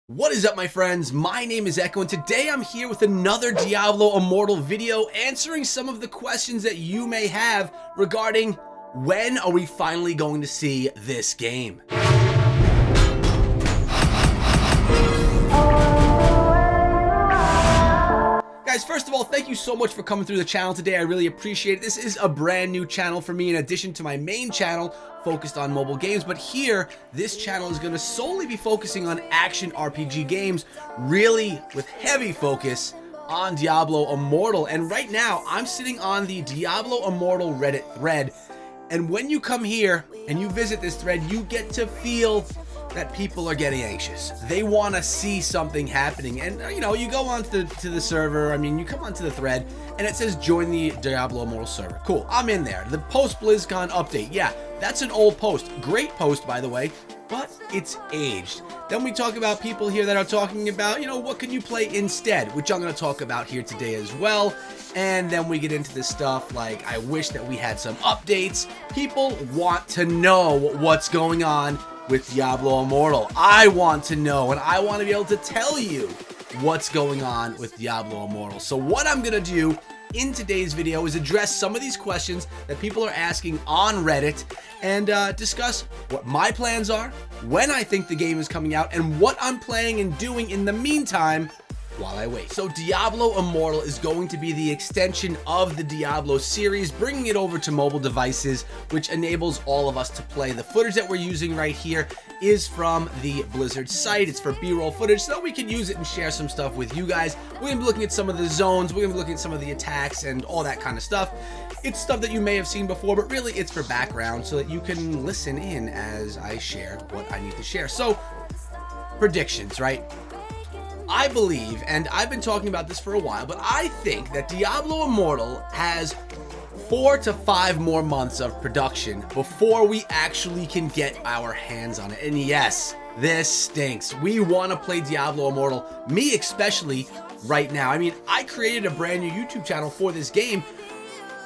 What is up, my friends? My name is Echo, and today I'm here with another Diablo Immortal video answering some of the questions that you may have regarding when are we finally going to see this game. Guys, first of all, thank you so much for coming through the channel today. I really appreciate it. This is a brand new channel for me in addition to my main channel focused on mobile games, but here this channel is going to solely be focusing on action RPG games, really with heavy focus on Diablo Immortal. And right now I'm sitting on the Diablo Immortal Reddit thread, and when you come here and you visit this thread, you get to feel that people are getting anxious. They want to see something happening. And you know, you go on to the server, you come onto the thread and it says join the Diablo Immortal server. Cool, I'm in there. The post BlizzCon update, yeah, that's an old post. Great post, by the way, but it's aged. Then we talk about people here that are talking about, you know, what can you play instead, which I'm going to talk about here today as well. And then we get into this stuff like, I wish that we had some updates. People want to know what's going on with Diablo Immortal. I want to know, and I want to be able to tell you what's going on with Diablo Immortal. So what I'm gonna do in today's video is address some of these questions that people are asking on Reddit and discuss what my plans are, when I think the game is coming out, and what I'm playing and doing in the meantime while I wait. So Diablo Immortal is going to be the extension of the Diablo series, bringing it over to mobile devices, which enables all of us to play. The footage that we're using right here is from the Blizzard site. It's for B-roll footage, so we can use it and share some stuff with you guys. We're gonna be looking at some of the zones, we're gonna be looking at some of the attacks and all that kind of stuff. It's stuff that you may have seen before, but really it's for background so that you can listen in as I share what I need to share. So, predictions, right? I believe, and I've been talking about this for a while, but I think that Diablo Immortal has 4 to 5 more months of production before we actually can get our hands on it. And yes, this stinks. We want to play Diablo Immortal, me especially right now. I created a brand new YouTube channel for this game,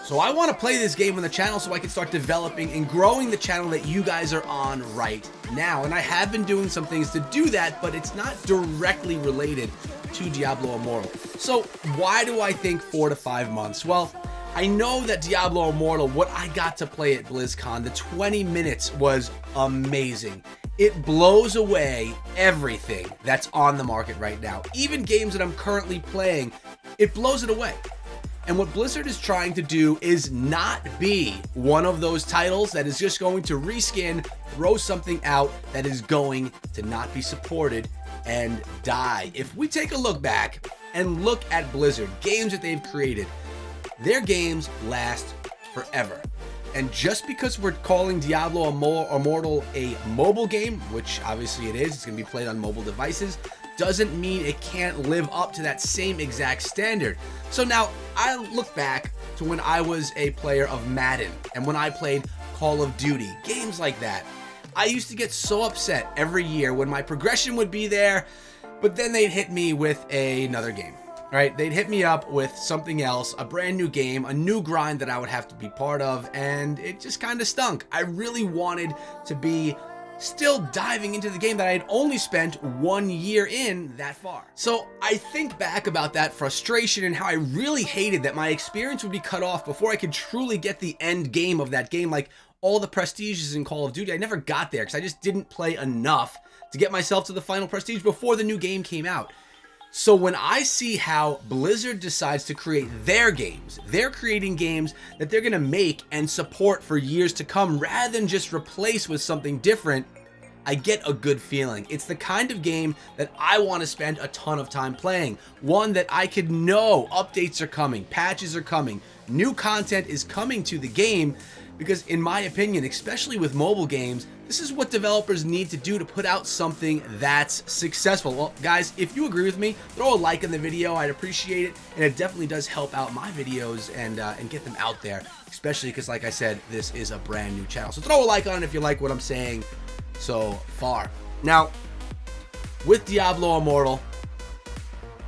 so I want to play this game on the channel so I can start developing and growing the channel that you guys are on right now. And I have been doing some things to do that, but it's not directly related to Diablo Immortal. So why do I think 4 to 5 months? Well, I know that Diablo Immortal, what I got to play at BlizzCon, the 20 minutes was amazing. It blows away everything that's on the market right now. Even games that I'm currently playing, it blows it away. And what Blizzard is trying to do is not be one of those titles that is just going to reskin, throw something out that is going to not be supported and die. If we take a look back and look at Blizzard, games that they've created, their games last forever. And just because we're calling Diablo Immortal a mobile game, which obviously it is, it's going to be played on mobile devices, doesn't mean it can't live up to that same exact standard. So now I look back to when I was a player of Madden and when I played Call of Duty, games like that. I used to get so upset every year when my progression would be there, but then they'd hit me with another game, right? They'd hit me up with something else, a brand new game, a new grind that I would have to be part of, and it just kind of stunk. I really wanted to be still diving into the game that I had only spent 1 year in that far. So I think back about that frustration and how I really hated that my experience would be cut off before I could truly get the end game of that game. Like all the prestiges in Call of Duty, I never got there because I just didn't play enough to get myself to the final prestige before the new game came out. So when I see how Blizzard decides to create their games, they're creating games that they're going to make and support for years to come rather than just replace with something different, I get a good feeling. It's the kind of game that I want to spend a ton of time playing. One that I could know updates are coming, patches are coming, new content is coming to the game, because in my opinion, especially with mobile games, this is what developers need to do to put out something that's successful. Well, guys, if you agree with me, throw a like in the video. I'd appreciate it, and it definitely does help out my videos and get them out there, especially because, like I said, this is a brand new channel. So throw a like on it if you like what I'm saying so far. Now, with Diablo Immortal,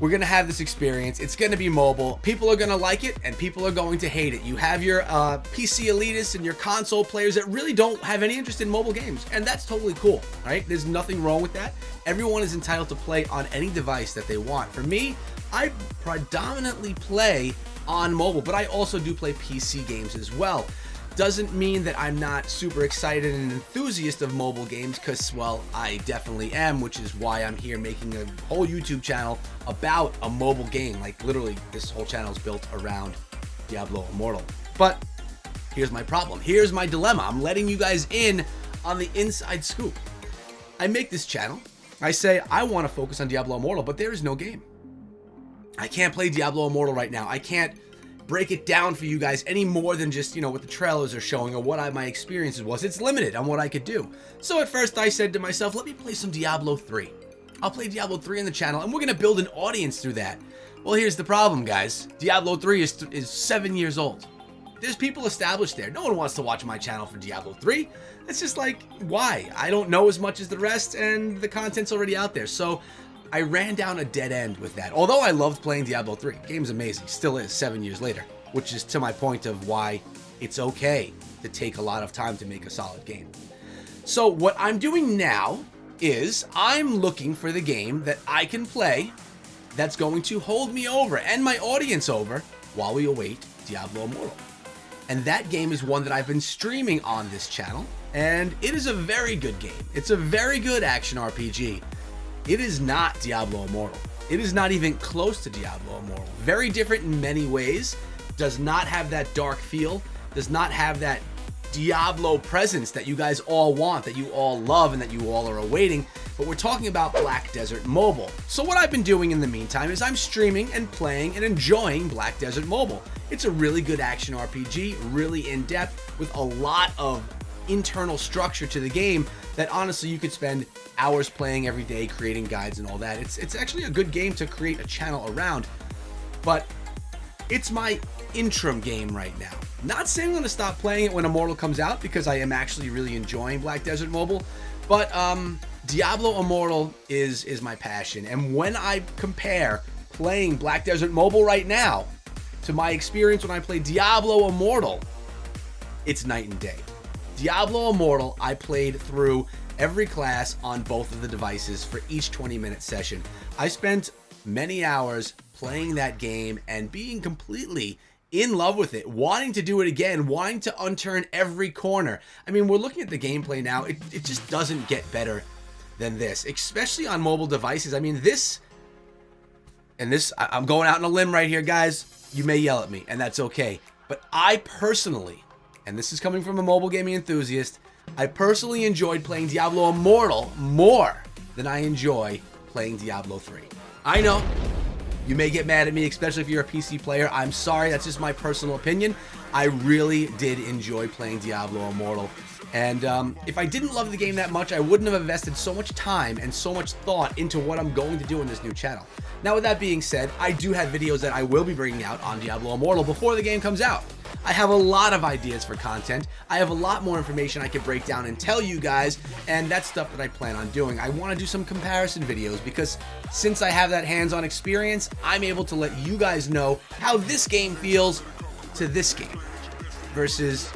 We're going to have this experience. It's going to be mobile. People are going to like it and people are going to hate it. You have your PC elitists and your console players that really don't have any interest in mobile games. And that's totally cool, right? There's nothing wrong with that. Everyone is entitled to play on any device that they want. For me, I predominantly play on mobile, but I also do play PC games as well. Doesn't mean that I'm not super excited and an enthusiast of mobile games, because, well, I definitely am, which is why I'm here making a whole YouTube channel about a mobile game. Like, literally, this whole channel is built around Diablo Immortal. But here's my problem. Here's my dilemma. I'm letting you guys in on the inside scoop. I make this channel. I say I want to focus on Diablo Immortal, but there is no game. I can't play Diablo Immortal right now. I can't break it down for you guys any more than just, you know, what the trailers are showing or what my experiences was. It's limited on what I could do. So at first I said to myself, let me play some Diablo 3. I'll play Diablo 3 on the channel and we're going to build an audience through that. Well, here's the problem, guys. Diablo 3 is 7 years old. There's people established there. No one wants to watch my channel for Diablo 3. It's just like, why? I don't know as much as the rest and the content's already out there. So I ran down a dead end with that. Although I loved playing Diablo 3. Game's amazing. Still is 7 years later. Which is to my point of why it's okay to take a lot of time to make a solid game. So what I'm doing now is I'm looking for the game that I can play that's going to hold me over and my audience over while we await Diablo Immortal. And that game is one that I've been streaming on this channel. And it is a very good game. It's a very good action RPG. It is not Diablo Immortal. It is not even close to Diablo Immortal. Very different in many ways. Does not have that dark feel. Does not have that Diablo presence that you guys all want, that you all love, and that you all are awaiting. But we're talking about Black Desert Mobile. So what I've been doing in the meantime is I'm streaming and playing and enjoying Black Desert Mobile. It's a really good action RPG, really in-depth, with a lot of internal structure to the game that honestly you could spend hours playing every day, creating guides and all that. It's actually a good game to create a channel around, but it's my interim game right now. Not saying I'm going to stop playing it when Immortal comes out, because I am actually really enjoying Black Desert Mobile, but Diablo Immortal is my passion. And when I compare playing Black Desert Mobile right now to my experience when I played Diablo Immortal, it's night and day. Diablo Immortal, I played through every class on both of the devices for each 20-minute session. I spent many hours playing that game and being completely in love with it, wanting to do it again, wanting to unturn every corner. I mean, we're looking at the gameplay now. It just doesn't get better than this, especially on mobile devices. I mean, I'm going out on a limb right here, guys. You may yell at me, and that's okay. But I personally, and this is coming from a mobile gaming enthusiast, I personally enjoyed playing Diablo Immortal more than I enjoy playing Diablo 3. I know, you may get mad at me, especially if you're a PC player. I'm sorry, that's just my personal opinion. I really did enjoy playing Diablo Immortal. And if I didn't love the game that much, I wouldn't have invested so much time and so much thought into what I'm going to do in this new channel. Now, with that being said, I do have videos that I will be bringing out on Diablo Immortal before the game comes out. I have a lot of ideas for content. I have a lot more information I can break down and tell you guys, and that's stuff that I plan on doing. I want to do some comparison videos because since I have that hands-on experience, I'm able to let you guys know how this game feels to this game versus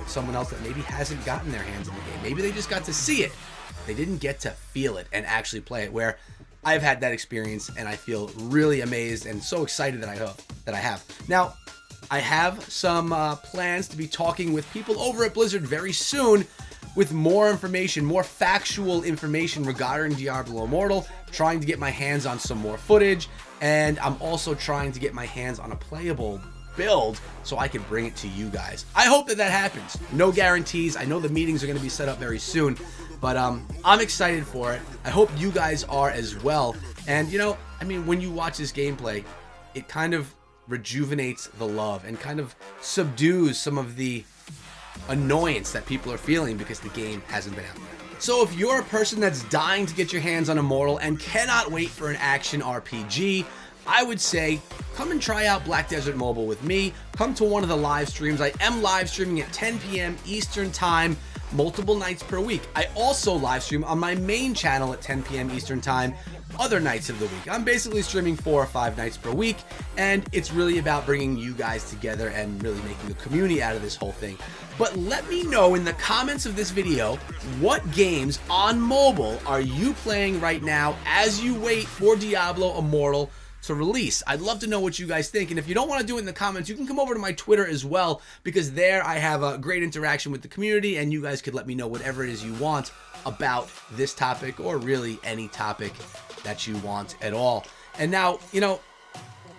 someone else that maybe hasn't gotten their hands on the game. Maybe they just got to see it. They didn't get to feel it and actually play it, where I've had that experience and I feel really amazed and so excited that I have. Now, I have some plans to be talking with people over at Blizzard very soon with more information, more factual information regarding Diablo Immortal, trying to get my hands on some more footage, and I'm also trying to get my hands on a playable build so I can bring it to you guys. I hope that happens. No guarantees. I know the meetings are going to be set up very soon, but I'm excited for it. I hope you guys are as well. And you know, I mean, when you watch this gameplay, it kind of rejuvenates the love and kind of subdues some of the annoyance that people are feeling because the game hasn't been out yet. So if you're a person that's dying to get your hands on Immortal and cannot wait for an action RPG, I would say come and try out Black Desert Mobile with me. Come to one of the live streams. I am live streaming at 10 p.m. Eastern Time, multiple nights per week. I also live stream on my main channel at 10 p.m. Eastern Time other nights of the week. I'm basically streaming 4 or 5 nights per week, and it's really about bringing you guys together and really making a community out of this whole thing. But let me know in the comments of this video, what games on mobile are you playing right now as you wait for Diablo Immortal to release? I'd love to know what you guys think, and if you don't want to do it in the comments, you can come over to my Twitter as well, because there I have a great interaction with the community, and you guys could let me know whatever it is you want about this topic, or really any topic that you want at all. And now, you know,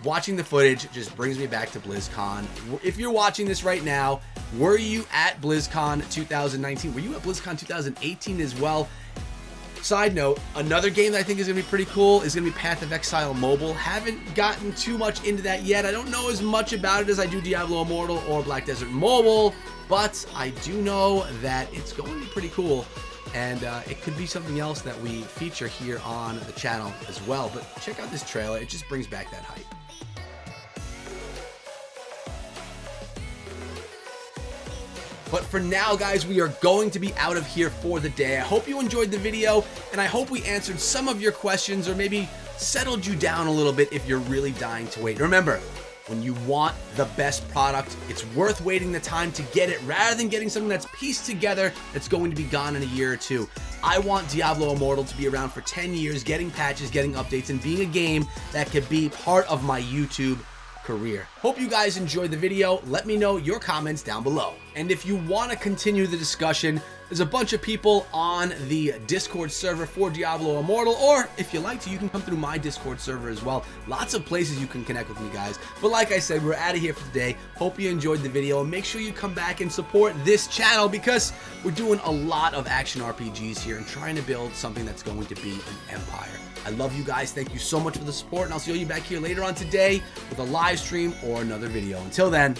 watching the footage just brings me back to BlizzCon. If you're watching this right now, were you at BlizzCon 2019? Were you at BlizzCon 2018 as well? Side note, another game that I think is going to be pretty cool is going to be Path of Exile Mobile. Haven't gotten too much into that yet. I don't know as much about it as I do Diablo Immortal or Black Desert Mobile, but I do know that it's going to be pretty cool. And it could be something else that we feature here on the channel as well. But check out this trailer. It just brings back that hype. But for now, guys, we are going to be out of here for the day. I hope you enjoyed the video, and I hope we answered some of your questions, or maybe settled you down a little bit if you're really dying to wait. Remember, when you want the best product, it's worth waiting the time to get it rather than getting something that's pieced together that's going to be gone in a year or two. I want Diablo Immortal to be around for 10 years, getting patches, getting updates, and being a game that could be part of my YouTube career. Hope you guys enjoyed the video. Let me know your comments down below. And if you want to continue the discussion, there's a bunch of people on the Discord server for Diablo Immortal, or if you like to, you can come through my Discord server as well. Lots of places you can connect with me, guys. But like I said, we're out of here for today. Hope you enjoyed the video, and make sure you come back and support this channel, because we're doing a lot of action RPGs here and trying to build something that's going to be an empire. I love you guys. Thank you so much for the support, and I'll see you back here later on today with a live stream or another video. Until then,